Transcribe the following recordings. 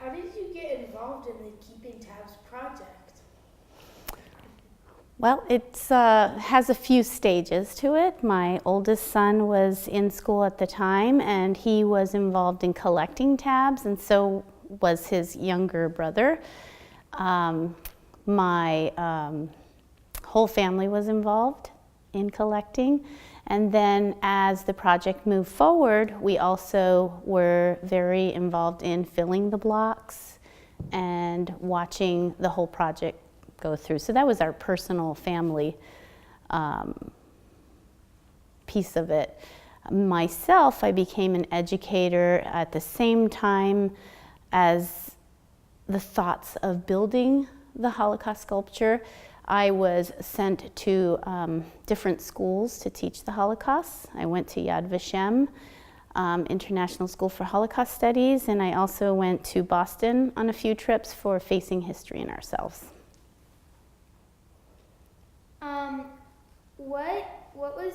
How did you get involved in the Keeping Tabs project? Well, it has a few stages to it. My oldest son was in school at the time, and he was involved in collecting tabs, and so was his younger brother. My whole family was involved in collecting. And then as the project moved forward, we also were very involved in filling the blocks and watching the whole project go through. So that was our personal family piece of it. Myself, I became an educator at the same time as the thoughts of building the Holocaust sculpture. I was sent to different schools to teach the Holocaust. I went to Yad Vashem, International School for Holocaust Studies, and I also went to Boston on a few trips for Facing History and Ourselves. What was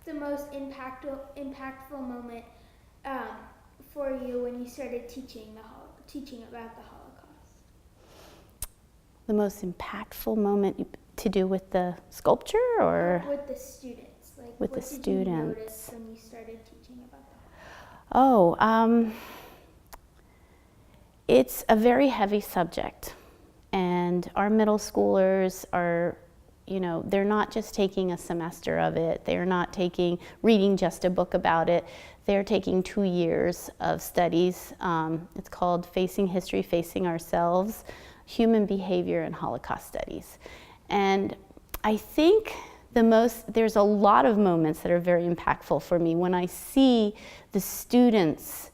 the most impactful moment for you when you started teaching about the Holocaust? The most impactful moment to do with the sculpture, or with the students? Like, with the students. Did you notice when you started teaching about the Oh, Holocaust? it's a very heavy subject, and our middle schoolers are, they're not just taking a semester of it. They're not reading just a book about it. They're taking 2 years of studies. It's called Facing History, Facing Ourselves, Human Behavior and Holocaust Studies. And I think there's a lot of moments that are very impactful for me when I see the students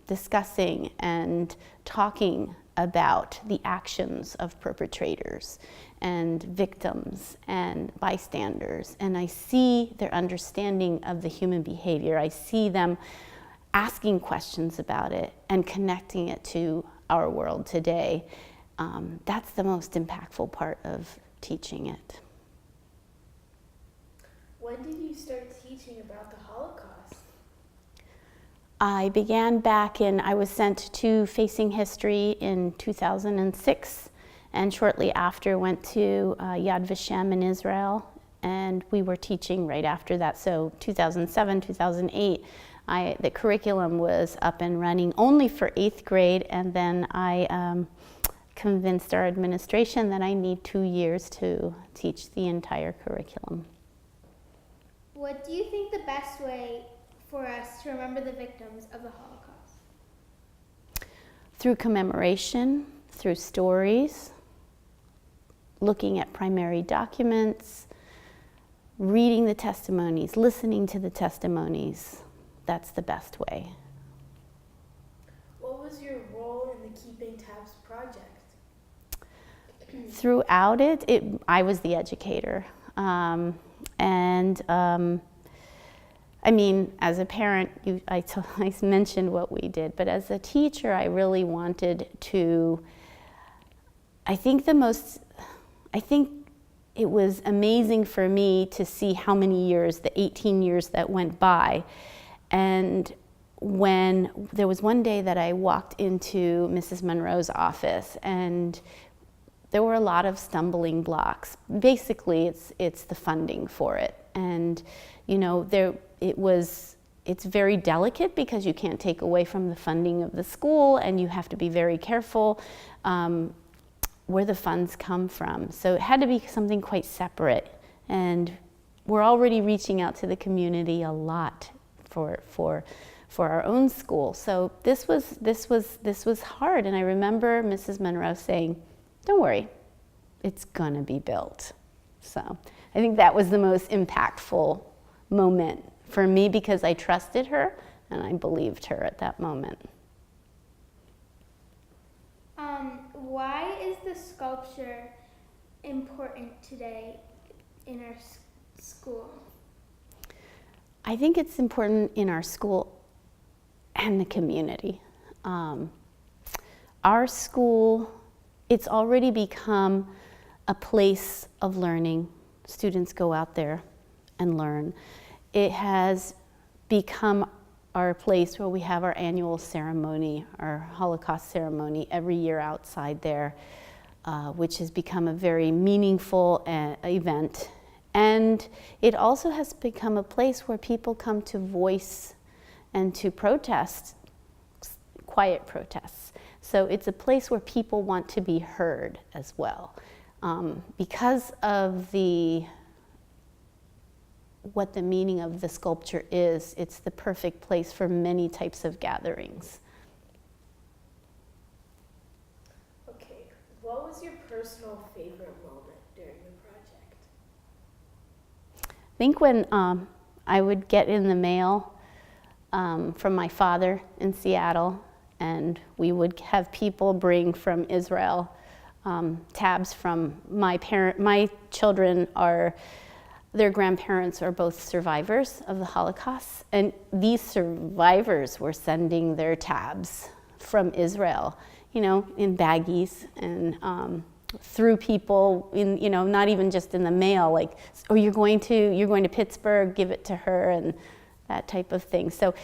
discussing and talking about the actions of perpetrators and victims and bystanders, and I see their understanding of the human behavior. I see them asking questions about it and connecting it to our world today. That's the most impactful part of teaching it. When did you start teaching about the Holocaust? I began I was sent to Facing History in 2006, and shortly after went to Yad Vashem in Israel, and we were teaching right after that. So 2007, 2008, the curriculum was up and running only for 8th grade, and then I convinced our administration that I need 2 years to teach the entire curriculum. What do you think the best way for us to remember the victims of the Holocaust? Through commemoration, through stories, looking at primary documents, reading the testimonies, listening to the testimonies. That's the best way. What was your role in the Keeping Tabs project? Throughout it, I was the educator. I mean, as a parent, I mentioned what we did, but as a teacher, I really wanted to, I think it was amazing for me to see how many years, the 18 years that went by. And when there was one day that I walked into Mrs. Monroe's office, and there were a lot of stumbling blocks. Basically, it's the funding for it. And, it's very delicate because you can't take away from the funding of the school, and you have to be very careful where the funds come from. So it had to be something quite separate. And we're already reaching out to the community a lot for our own school. So this was hard. And I remember Mrs. Monroe saying, "Don't worry, it's gonna be built." So I think that was the most impactful moment for me because I trusted her and I believed her at that moment. Why is the sculpture important today in our school? I think it's important in our school and the community. Our school, it's already become a place of learning. Students go out there and learn. It has become our place where we have our annual ceremony, our Holocaust ceremony every year outside there, which has become a very meaningful event. And it also has become a place where people come to voice and to protest, quiet protests. So it's a place where people want to be heard as well. Because of what the meaning of the sculpture is, it's the perfect place for many types of gatherings. Okay, what was your personal favorite moment during the project? I think when I would get in the mail from my father in Seattle, and we would have people bring from Israel tabs from my children their grandparents are both survivors of the Holocaust, and these survivors were sending their tabs from Israel, in baggies and through people in, not even just in the mail, like, oh, you're going to Pittsburgh, give it to her, and that type of thing. So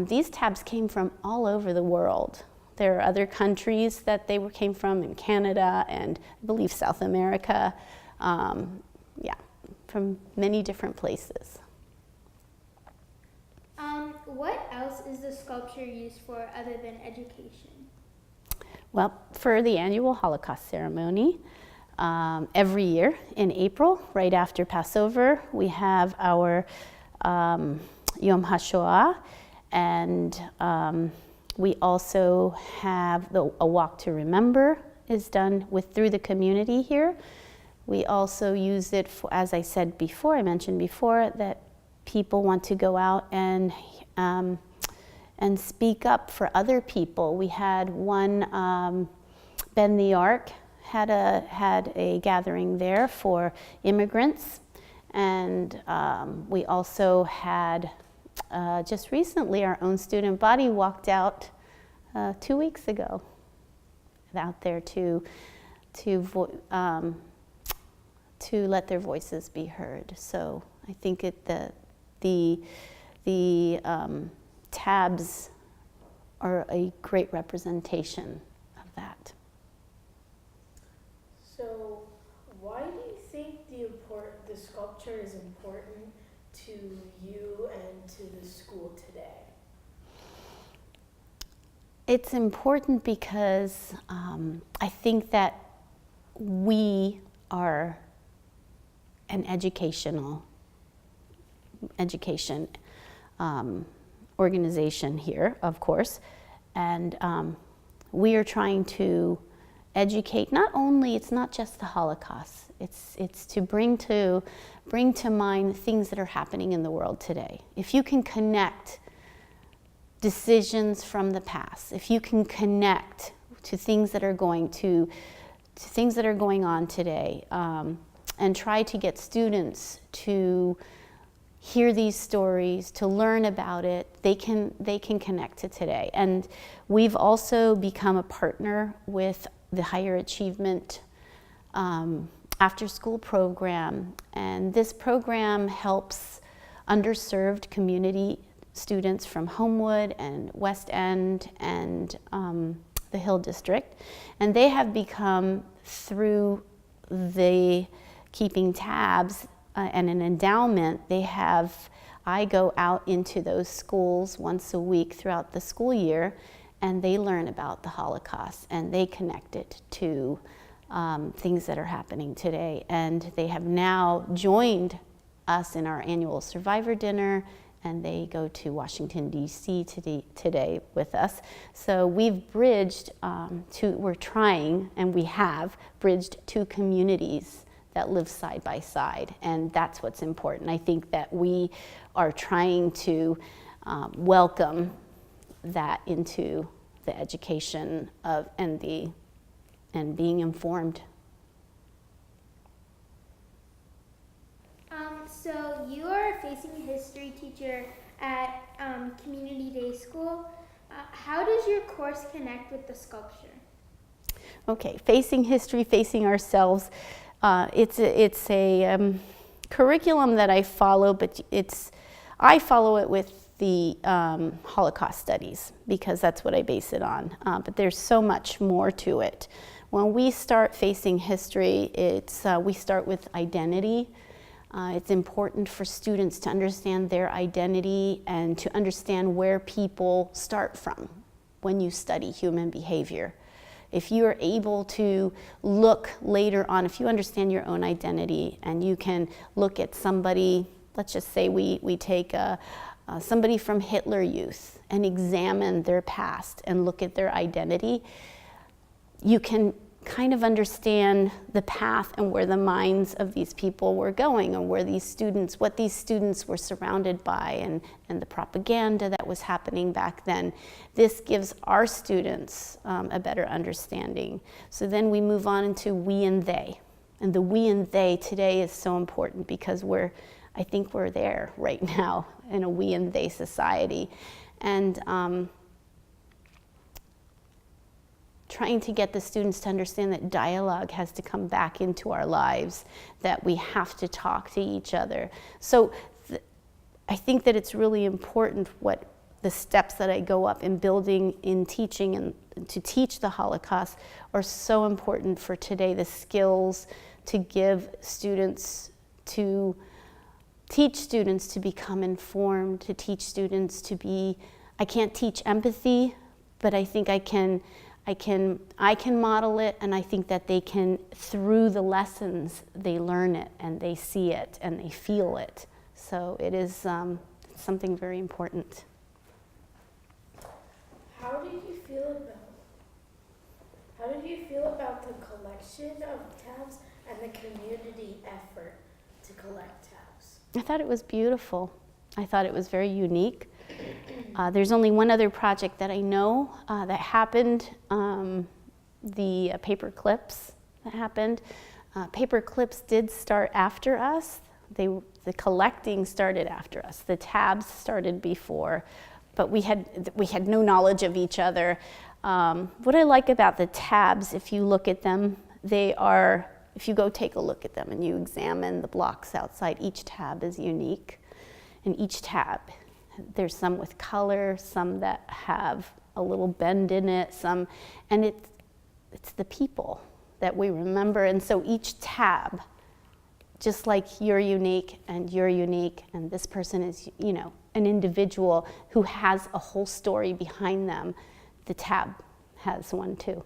these tabs came from all over the world. There are other countries that they came from, in Canada and I believe South America. From many different places. What else is the sculpture used for other than education? Well, for the annual Holocaust ceremony, every year in April, right after Passover, we have our Yom HaShoah, and we also have a Walk to Remember is done through the community here. We also use it for, as I mentioned before, that people want to go out and speak up for other people. We had one, Bend the Ark had a gathering there for immigrants, and we also had just recently our own student body walked out 2 weeks ago out there to let their voices be heard. So I think the tabs are a great representation of that. So why do you think the sculpture is important to you and to the school today? It's important because I think that we are an education organization here, of course, and we are trying to educate. Not only, it's not just the Holocaust. It's to bring to mind things that are happening in the world today. If you can connect decisions from the past, if you can connect to things that are going on today. And try to get students to hear these stories, to learn about it, they can connect to today. And we've also become a partner with the Higher Achievement after school program. And this program helps underserved community students from Homewood and West End and the Hill District. And they have become, through the keeping tabs and an endowment, I go out into those schools once a week throughout the school year, and they learn about the Holocaust and they connect it to things that are happening today. And they have now joined us in our annual survivor dinner, and they go to Washington, D.C. today with us. So we've bridged we're trying, and we have bridged two communities that live side by side, and that's what's important. I think that we are trying to welcome that into the education of and being informed. So you are a facing history teacher at Community Day School. How does your course connect with the sculpture? Okay, facing history, facing ourselves. It's a curriculum that I follow, but I follow it with the Holocaust studies, because that's what I base it on. But there's so much more to it. When we start facing history, we start with identity. It's important for students to understand their identity and to understand where people start from when you study human behavior. If you are able to look later on, if you understand your own identity and you can look at somebody, let's just say we take somebody from Hitler Youth and examine their past and look at their identity, you can kind of understand the path and where the minds of these people were going, and where these students, what these students were surrounded by, and the propaganda that was happening back then. This gives our students a better understanding. So then we move on into we and they. And the we and they today is so important because I think we're there right now in a we and they society. And trying to get the students to understand that dialogue has to come back into our lives, that we have to talk to each other. So I think that it's really important what the steps that I go up in building, in teaching, and to teach the Holocaust are so important for today. The skills to give students, to teach students to become informed, to teach students to be, I can't teach empathy, but I think I can model it, and I think that they can, through the lessons, they learn it and they see it and they feel it. So it is something very important. How did you feel about the collection of tabs and the community effort to collect tabs? I thought it was beautiful. I thought it was very unique. There's only one other project that I know that happened, the paper clips that happened. Paper clips did start after us. The collecting started after us. The tabs started before, but we had no knowledge of each other. What I like about the tabs, if you look at them, if you go take a look at them and you examine the blocks outside, each tab is unique. And each tab, there's some with color, some that have a little bend in it, and it's the people that we remember. And so each tab, just like you're unique and this person is, an individual who has a whole story behind them, the tab has one too.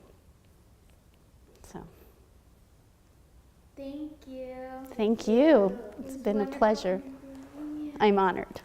So. Thank you. Thank you. It It's was been a wonderful pleasure. interviewing you. I'm honored.